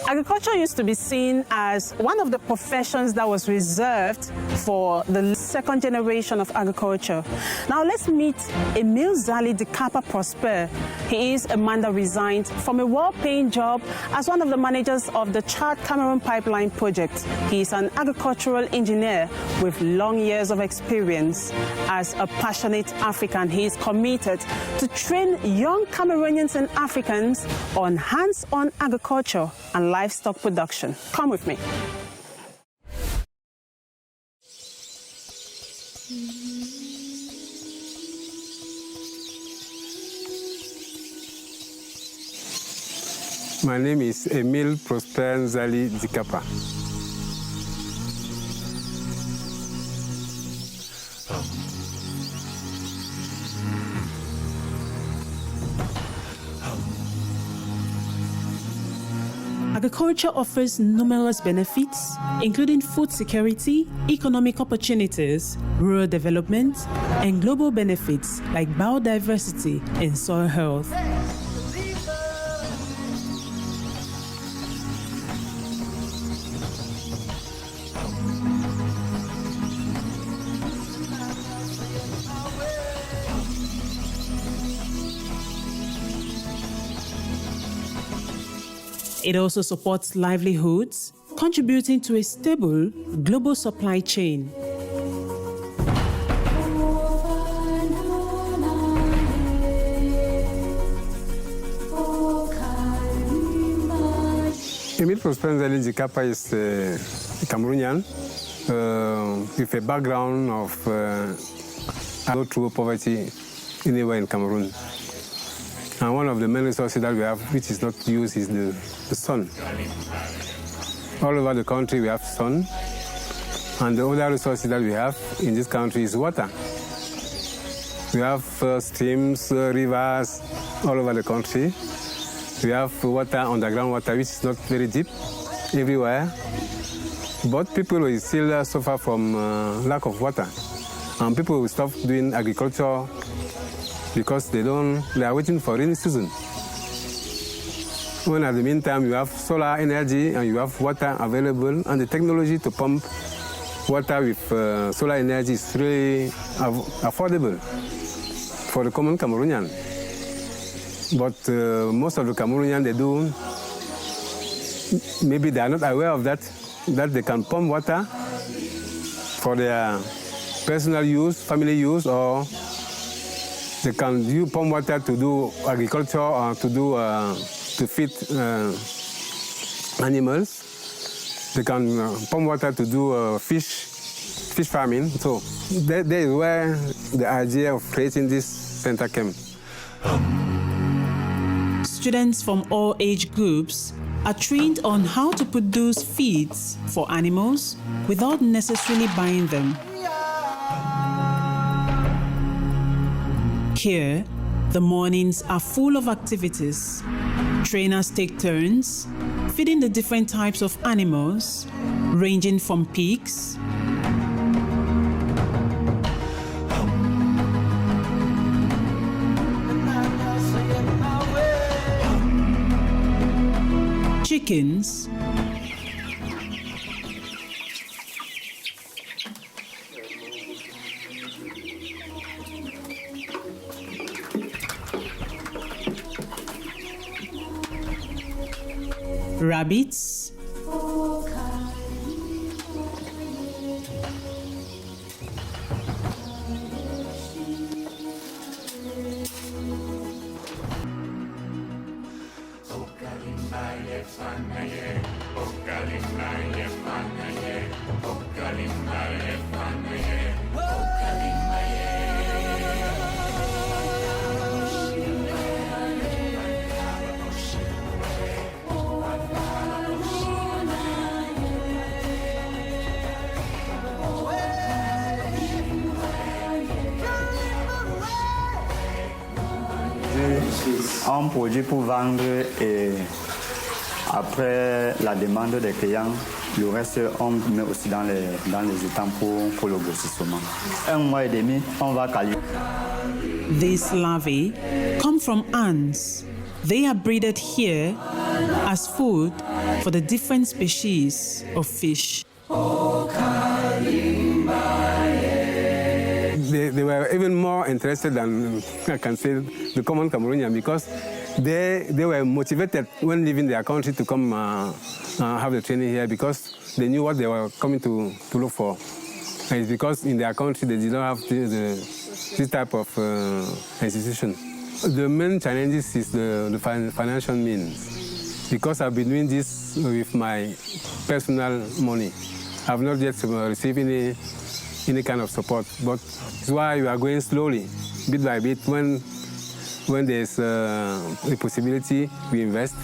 Agriculture used to be seen as one of the professions that was reserved for the second generation of agriculture. Now let's meet Emile Nzali Dikapa Prosper. He is a man that resigned from a well-paying job as one of the managers of the Chad Cameroon Pipeline project. He is an agricultural engineer with long years of experience. As a passionate African, he is committed to train young Cameroonians and Africans on hands-on agriculture and livestock production. Come with me. My name is Emile Prosper Nzali Dikapa. Agriculture offers numerous benefits, including food security, economic opportunities, rural development, and global benefits like biodiversity and soil health. It also supports livelihoods, contributing to a stable global supply chain. Emile Prosper Nzali Dikapa is a Cameroonian with a background of go through poverty anywhere in Cameroon. And one of the main resources that we have, which is not used, is the sun. All over the country we have sun, and the other resources that we have in this country is water. We have streams, rivers all over the country. We have water, underground water, which is not very deep everywhere. But people will still suffer from lack of water. And people will stop doing agriculture because they are waiting for rainy season. When at the meantime you have solar energy and you have water available, and the technology to pump water with solar energy is really affordable for the common Cameroonian. But most of the Cameroonians, maybe they are not aware of that they can pump water for their personal use, family use, or they can use pump water to do agriculture or to feed animals. They can pump water to do fish farming. So that is where the idea of creating this center came. Students from all age groups are trained on how to produce feeds for animals without necessarily buying them. Here, the mornings are full of activities. Trainers take turns feeding the different types of animals, ranging from pigs, chickens, rabbits, On produit pour vendre et après la demande des clients, le reste on met aussi dans les étangs pour le grossissement. 1 mois et demi, on va qualifier. These larvae come from ants. They are breeded here as food for the different species of fish. They were even more interested than, I can say, the common Cameroonian, because they were motivated when leaving their country to come have the training here, because they knew what they were coming to look for. And it's because in their country they did not have this type of institution. The main challenges is the financial means. Because I've been doing this with my personal money, I've not yet received any kind of support. But it's why we are going slowly, bit by bit. When there's a possibility, we invest.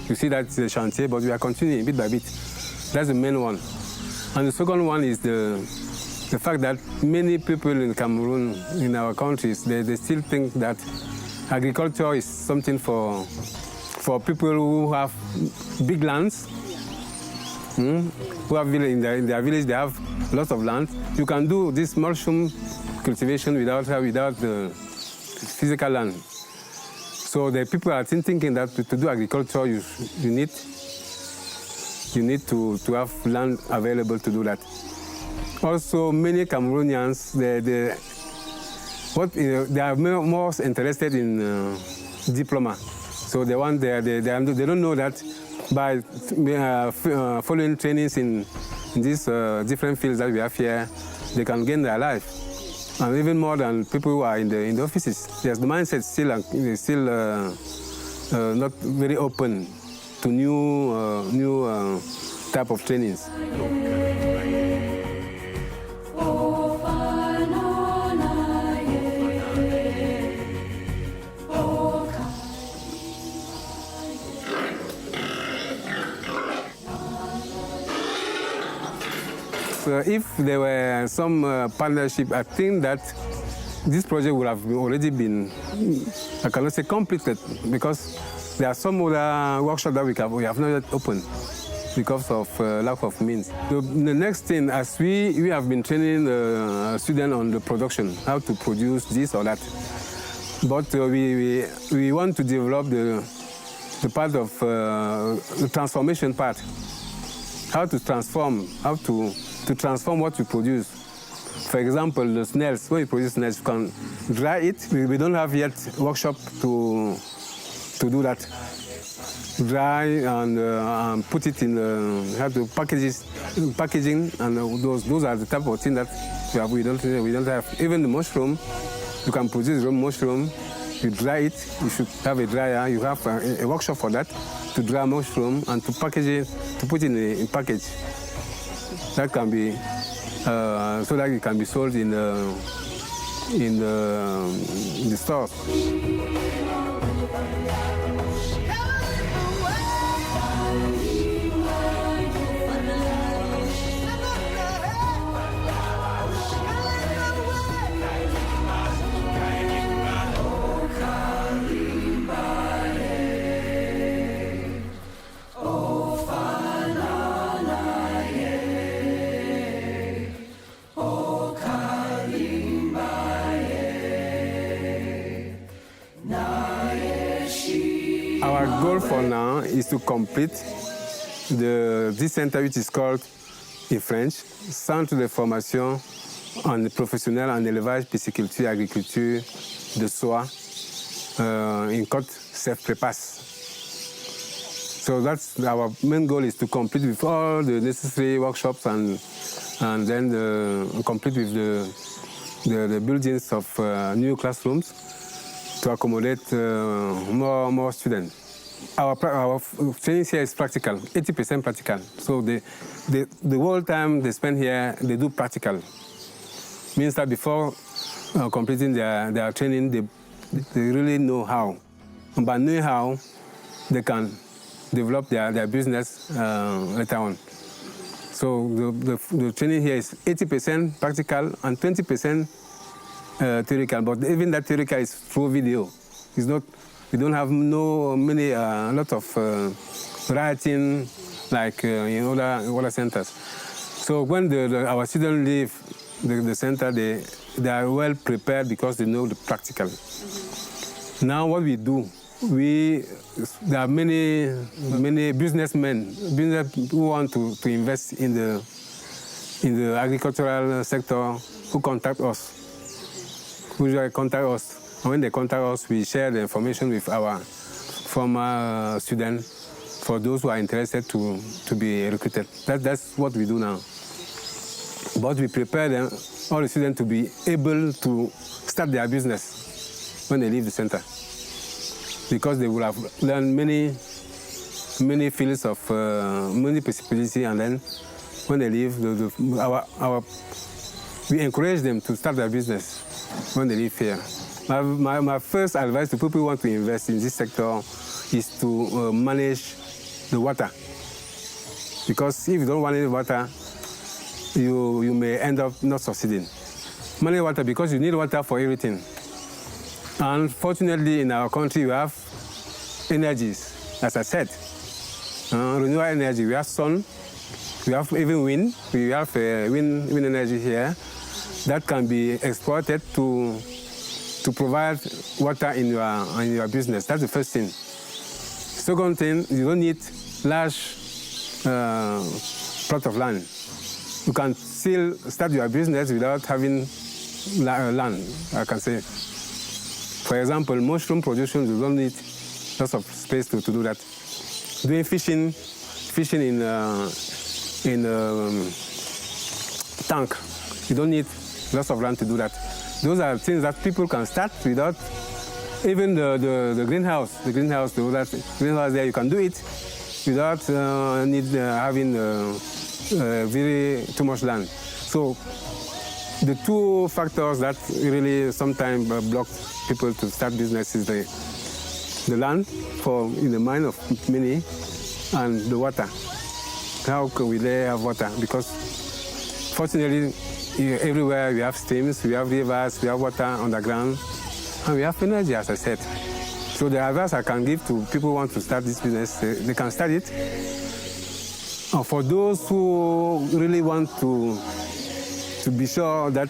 You see that it's a chantier, but we are continuing bit by bit. That's the main one. And the second one is the fact that many people in Cameroon, in our countries, they still think that agriculture is something for people who have big lands, who have in their village they have lots of land. You can do this mushroom cultivation without the physical land. So the people are thinking that to do agriculture, you need to have land available to do that. Also, many Cameroonians, they are more interested in diploma. So they don't know that by following trainings in these different fields that we have here, they can gain their life. And even more than people who are in the offices. Yes, the mindset is still not very open to new type of trainings. So if there were some partnership, I think that this project would have already been, I cannot say completed, because there are some other workshops that we have not yet opened because of lack of means. The next thing, as we have been training students on the production, how to produce this or that, but we want to develop the part of the transformation part, how to transform what we produce. For example, the snails, when we produce snails, you can dry it. We don't have yet workshop to do that. Dry and put it in, have to packaging, and those are the type of things that we don't have. Even the mushroom, you can produce raw mushroom, you dry it, you should have a dryer, you have a workshop for that, to dry mushroom and to package it, to put in a package. That can be, so that it can be sold in the store. Our goal for now is to complete this center, which is called, in French, Centre de formation en professionnel en élevage, pisciculture, agriculture de soie, in code CEFPREPAS. So that's our main goal, is to complete with all the necessary workshops and then complete with the buildings of new classrooms to accommodate more students. Our training here is practical, 80% practical. So the whole time they spend here, they do practical. Means that before completing their training, they really know how. And by knowing how, they can develop their business later on. So the training here is 80% practical and 20% theoretical. But even that theoretical is through video. It's not. We don't have a lot of writing like in other centers. So when our students leave the center, they are well prepared because they know the practical. Now what we do there are many businessmen who want to invest in the agricultural sector who contact us, who usually contact us. And when they contact us, we share the information with our former students for those who are interested to be recruited. That's what we do now. But we prepare them, all the students, to be able to start their business when they leave the center, because they will have learned many fields of many possibilities, and then when they leave, we encourage them to start their business when they leave here. My first advice to people who want to invest in this sector is to manage the water, because if you don't manage water, you may end up not succeeding. Manage water, because you need water for everything. And fortunately, in our country, we have energies, as I said. Renewable energy, we have sun, we have even wind. We have wind energy here that can be exploited to provide water in your business. That's the first thing. Second thing, you don't need large plot of land. You can still start your business without having land, I can say. For example, mushroom production, you don't need lots of space to do that. Doing fishing in tank, you don't need lots of land to do that. Those are things that people can start without even the greenhouse. The greenhouse there, you can do it without having too much land. So the two factors that really sometimes block people to start businesses is the land in the mind of many, and the water. How can we have water? Because fortunately, everywhere we have streams, we have rivers, we have water underground, and we have energy, as I said. So the advice I can give to people who want to start this business, they can start it. And for those who really want to be sure that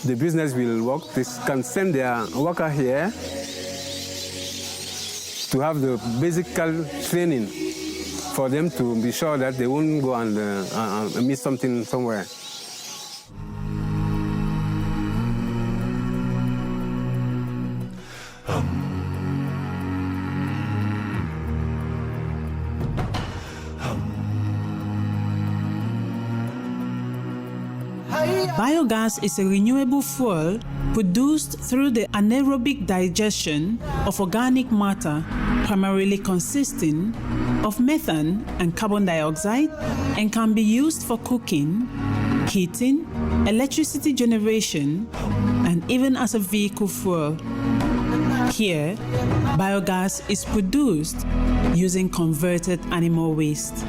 the business will work, they can send their worker here to have the basic training for them to be sure that they won't go and miss something somewhere. Biogas is a renewable fuel produced through the anaerobic digestion of organic matter, primarily consisting of methane and carbon dioxide, and can be used for cooking, heating, electricity generation, and even as a vehicle fuel. Here, biogas is produced using converted animal waste.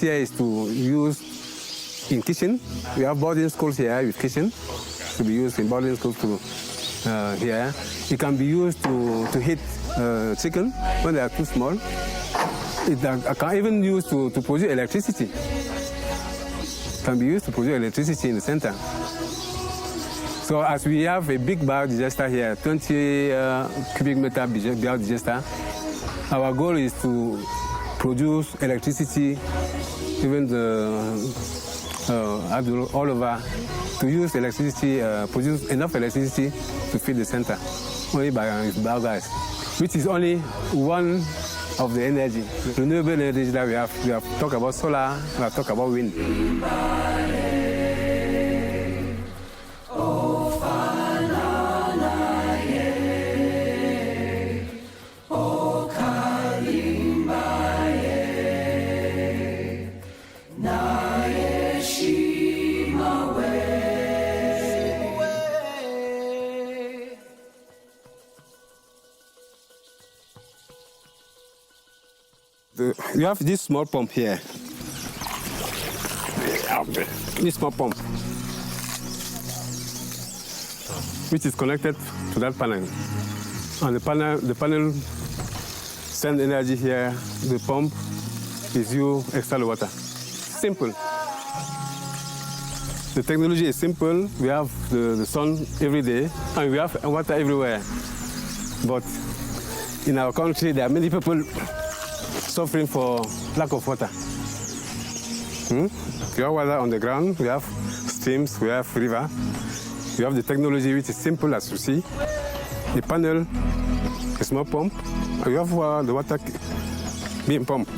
Here is to use in kitchen. We have boarding schools here with kitchen to be used in boarding schools here. It can be used to heat chicken when they are too small. It can even use to produce electricity. It can be used to produce electricity in the center. So as we have a big biodigester here, 20 cubic meter biodigester, our goal is to produce electricity, even all over, to use electricity, produce enough electricity to feed the center, only by biogas, which is only one of the energy, renewable energy that we have. We have talked about solar, we have talked about wind. You have this small pump here. this small pump, which is connected to that panel. And the panel sends energy here. The pump is use extra water. Simple. The technology is simple. We have the sun every day, and we have water everywhere. But in our country, there are many people suffering for lack of water. We have water on the ground, we have streams, we have river. We have the technology which is simple as you see. The panel, a small pump, and you have the water being pumped.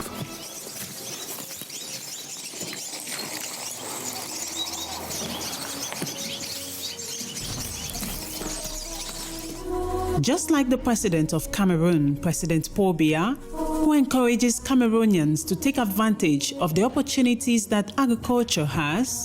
Just like the president of Cameroon, President Paul Biya, who encourages Cameroonians to take advantage of the opportunities that agriculture has,